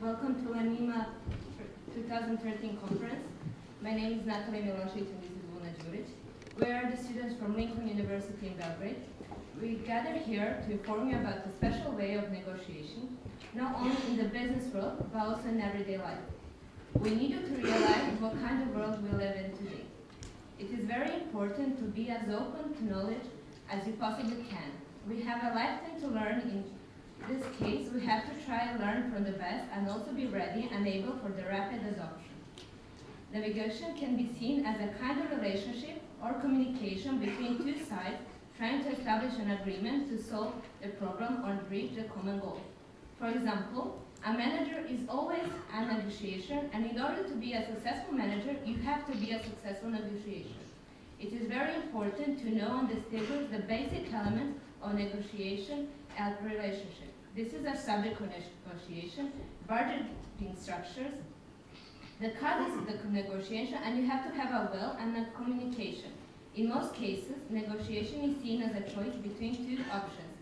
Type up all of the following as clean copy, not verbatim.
Welcome to LEMiMA 2013 conference. My name is Natalija Milosevic and this is Djurić. We are the students from Lincoln University in Belgrade. We gather here to inform you about the special way of negotiation, not only in the business world, but also in everyday life. We need you to realize what kind of world we live in today. It is very important to be as open to knowledge as you possibly can. We have a lifetime to learn. In this case, we have to try and learn from the best and also be ready and able for the rapid adoption. Navigation can be seen as a kind of relationship or communication between two sides trying to establish an agreement to solve a problem or reach a common goal. For example, a manager is always a negotiation, and in order to be a successful manager, you have to be a successful negotiation. It is very important to know and distinguish the basic elements of negotiation and relationship. This is a subject of negotiation, bargaining structures, the causes of the negotiation, and you have to have a will and a communication. In most cases, negotiation is seen as a choice between two options,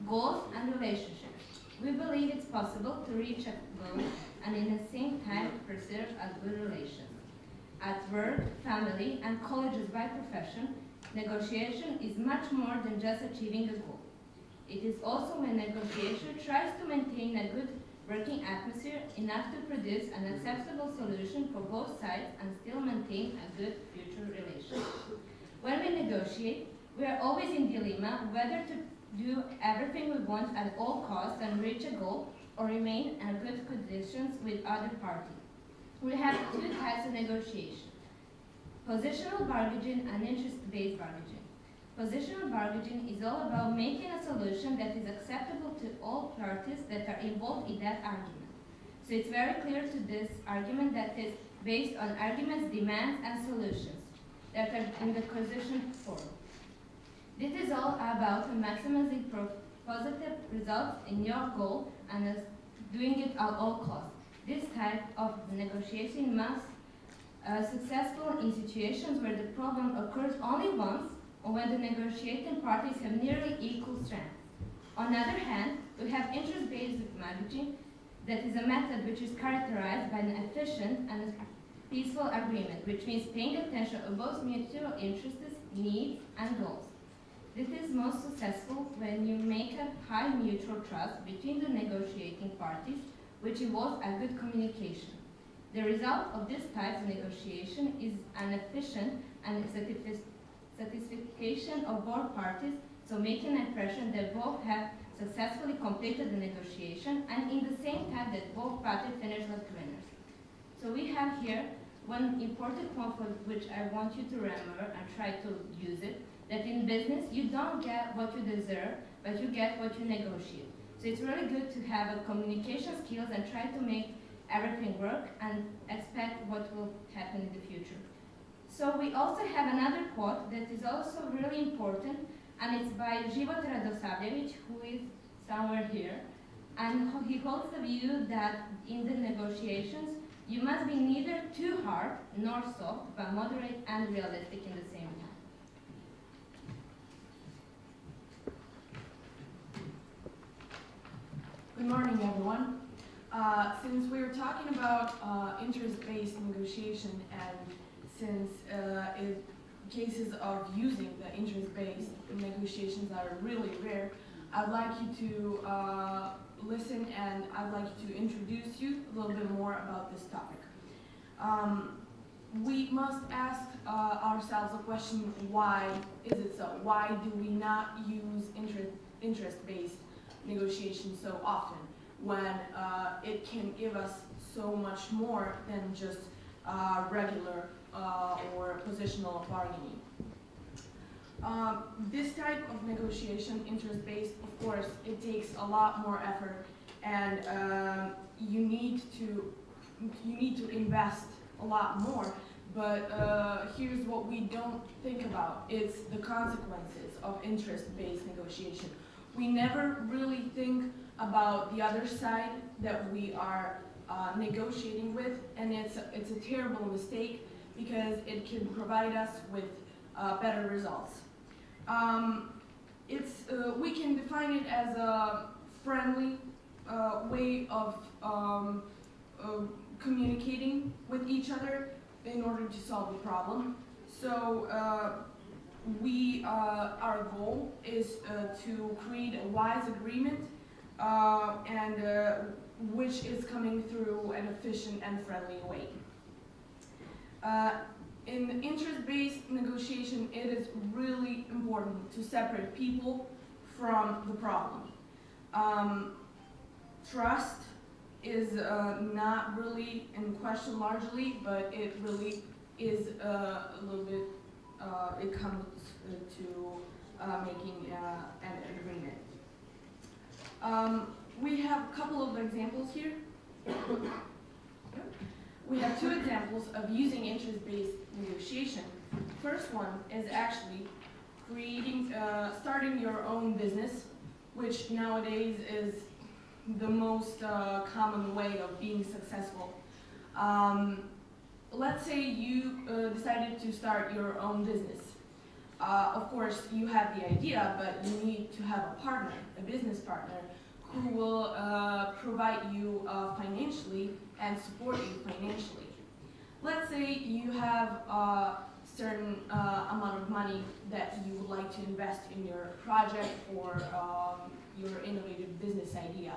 goals and relationships. We believe it's possible to reach a goal and in the same time preserve a good relation. At work, family, and colleges by profession, negotiation is much more than just achieving a goal. It is also when negotiation tries to maintain a good working atmosphere enough to produce an acceptable solution for both sides and still maintain a good future relationship. When we negotiate, we are always in dilemma whether to do everything we want at all costs and reach a goal, or remain in good conditions with other parties. We have two types of negotiation: positional bargaining and interest-based bargaining. Positional bargaining is all about making a solution that is acceptable to all parties that are involved in that argument. So it's very clear to this argument that is based on arguments, demands, and solutions that are in the position form. This is all about maximizing positive results in your goal and doing it at all costs. This type of negotiation must successful in situations where the problem occurs only once or when the negotiating parties have nearly equal strength. On the other hand, we have interest-based bargaining that is a method which is characterized by an efficient and peaceful agreement, which means paying attention to both mutual interests, needs, and goals. This is most successful when you make a high mutual trust between the negotiating parties, which involves a good communication. The result of this type of negotiation is an efficient and satisfaction of both parties, so making an impression that both have successfully completed the negotiation and in the same time that both parties finish as winners. So we have here one important point for which I want you to remember and try to use it, that in business you don't get what you deserve, but you get what you negotiate. So it's really good to have a communication skills and try to make everything work and expect what will happen in the future. So we also have another quote that is also really important, and it's by Život Radosavljević, who is somewhere here. And he holds the view that in the negotiations, you must be neither too hard nor soft, but moderate and realistic in the same time. Good morning, everyone. Since we were talking about interest-based negotiation, and since in cases of using the interest-based negotiations are really rare, I'd like you to listen, and I'd like to introduce you a little bit more about this topic. We must ask ourselves a question: why is it so? Why do we not use interest-based negotiation so often when it can give us so much more than just regular or positional bargaining? This type of negotiation, interest-based, of course, it takes a lot more effort, and you need to invest a lot more. But here's what we don't think about: it's the consequences of interest-based negotiation. We never really think about the other side that we are negotiating with, and it's a terrible mistake because it can provide us with better results. We can define it as a friendly way of communicating with each other in order to solve the problem. So our goal is to create a wise agreement which is coming through an efficient and friendly way. In interest-based negotiation, it is really important to separate people from the problem. Trust is not really in question largely, but it really is a little bit, it comes to making an agreement. We have a couple of examples here. We have two examples of using interest-based negotiation. First one is actually starting your own business, which nowadays is the most common way of being successful. Let's say you decided to start your own business. Of course, you have the idea, but you need to have a partner, a business partner, who will provide you financially and support you financially. Let's say you have a certain amount of money that you would like to invest in your project or your innovative business idea.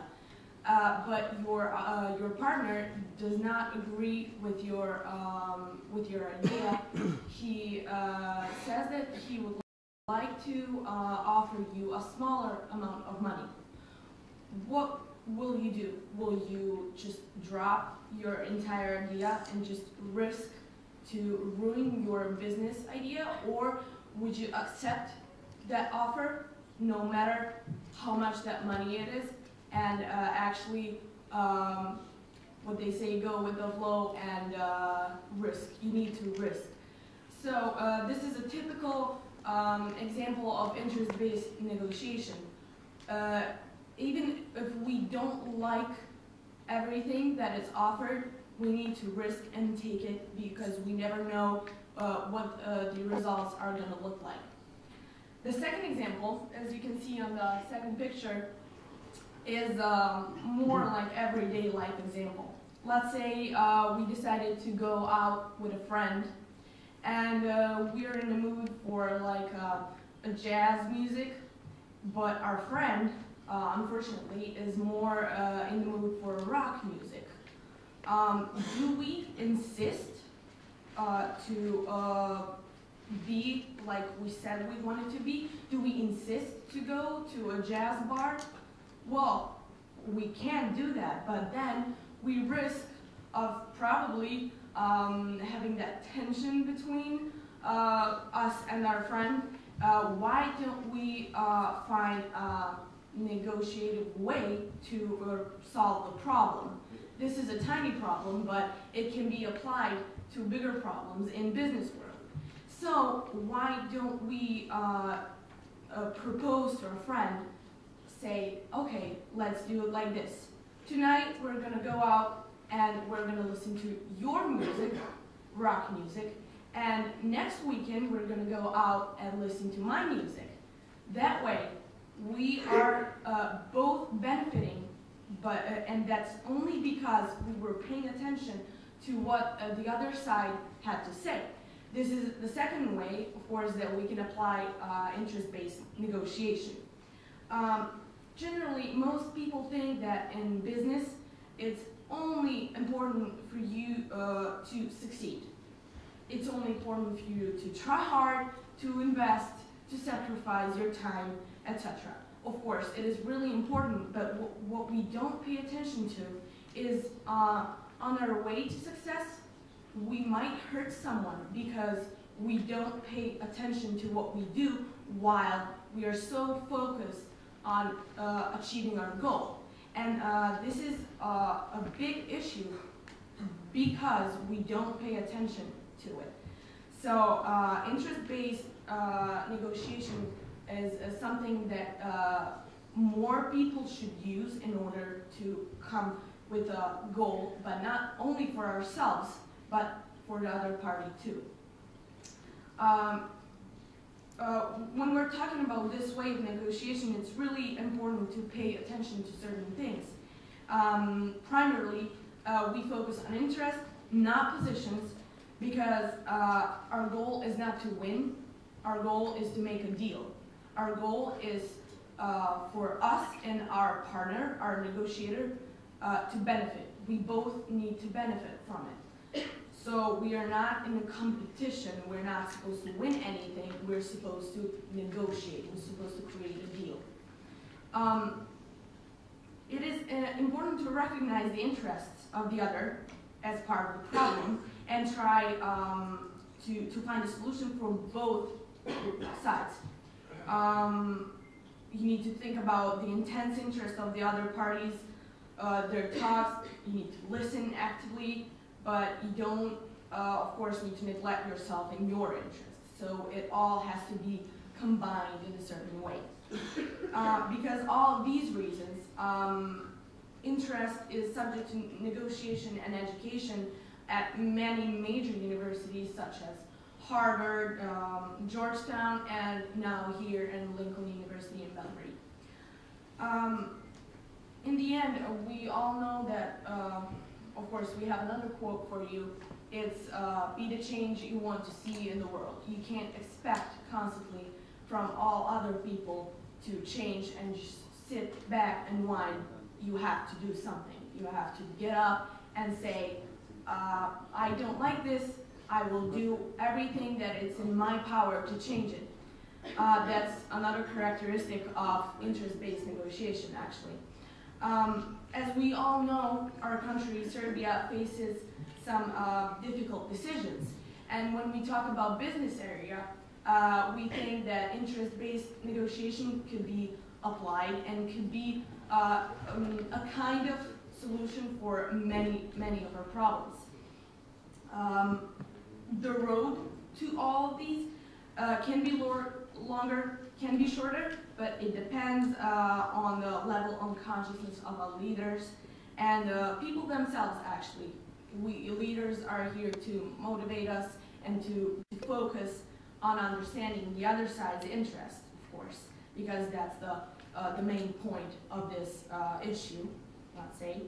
But your partner does not agree with your idea. He says that he would like to offer you a smaller amount of money. What will you do? Will you just drop your entire idea and just risk to ruin your business idea, or would you accept that offer no matter how much that money it is, and actually, what they say, go with the flow and risk? You need to risk. So this is a typical example of interest-based negotiation. Even if we don't like everything that is offered, we need to risk and take it because we never know what the results are going to look like. The second example, as you can see on the second picture, is more like everyday life example. Let's say we decided to go out with a friend and we're in the mood for like a jazz music, but our friend unfortunately is more in the mood for rock music. Do we insist to be like we said we wanted to be? Do we insist to go to a jazz bar? Well, we can do that, but then we risk of probably having that tension between us and our friend. Why don't we find a negotiated way to solve the problem? This is a tiny problem, but it can be applied to bigger problems in business world. So why don't we propose to our friend, say, okay, let's do it like this. Tonight we're gonna go out and we're gonna listen to your music, rock music, and next weekend we're gonna go out and listen to my music. That way, we are both benefiting, and that's only because we were paying attention to what the other side had to say. This is the second way, of course, that we can apply interest-based negotiation. Generally, most people think that in business, it's only important for you to succeed. It's only important for you to try hard, to invest, to sacrifice your time, etc. Of course, it is really important, but what we don't pay attention to is on our way to success, we might hurt someone because we don't pay attention to what we do while we are so focused on achieving our goal. And this is a big issue because we don't pay attention to it. So interest-based negotiation is something that more people should use in order to come with a goal, but not only for ourselves, but for the other party too. When we're talking about this way of negotiation, it's really important to pay attention to certain things. Primarily, we focus on interest, not positions, because our goal is not to win. Our goal is to make a deal. Our goal is for us and our partner, our negotiator, to benefit. We both need to benefit from it. So we are not in a competition. We're not supposed to win anything. We're supposed to negotiate. We're supposed to create a deal. It is important to recognize the interests of the other as part of the problem and try to find a solution for both sides. You need to think about the intense interest of the other parties, their talks. You need to listen actively, but you don't, of course, need to neglect yourself and your interests. So it all has to be combined in a certain way. Because all of these reasons, interest is subject to negotiation and education at many major universities such as Harvard, Georgetown, and now here in Lincoln University in Belgrade. In the end, we all know that, of course, we have another quote for you. It's, be the change you want to see in the world. You can't expect constantly from all other people to change and just sit back and whine. You have to do something. You have to get up and say, I don't like this. I will do everything that is in my power to change it. That's another characteristic of interest-based negotiation, actually. As we all know, our country, Serbia, faces some difficult decisions. And when we talk about business area, we think that interest-based negotiation could be applied and could be a kind of solution for many of our problems. The road to all of these can be longer, can be shorter, but it depends on the level of consciousness of our leaders and people themselves, actually. We leaders are here to motivate us and to focus on understanding the other side's interest, of course, because that's the main point of this issue, let's say.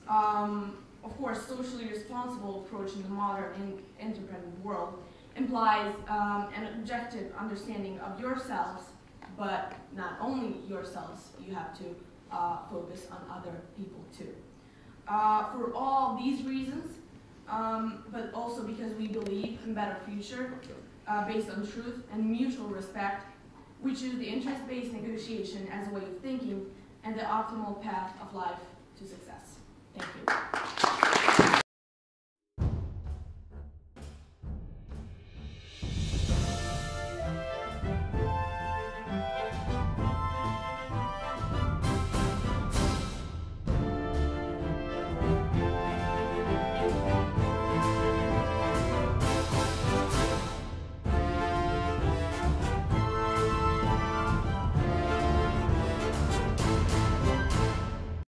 Of course, socially responsible approach in the modern and interdependent world implies an objective understanding of yourselves, but not only yourselves, you have to focus on other people too. For all these reasons, but also because we believe in a better future based on truth and mutual respect, we choose the interest-based negotiation as a way of thinking and the optimal path of life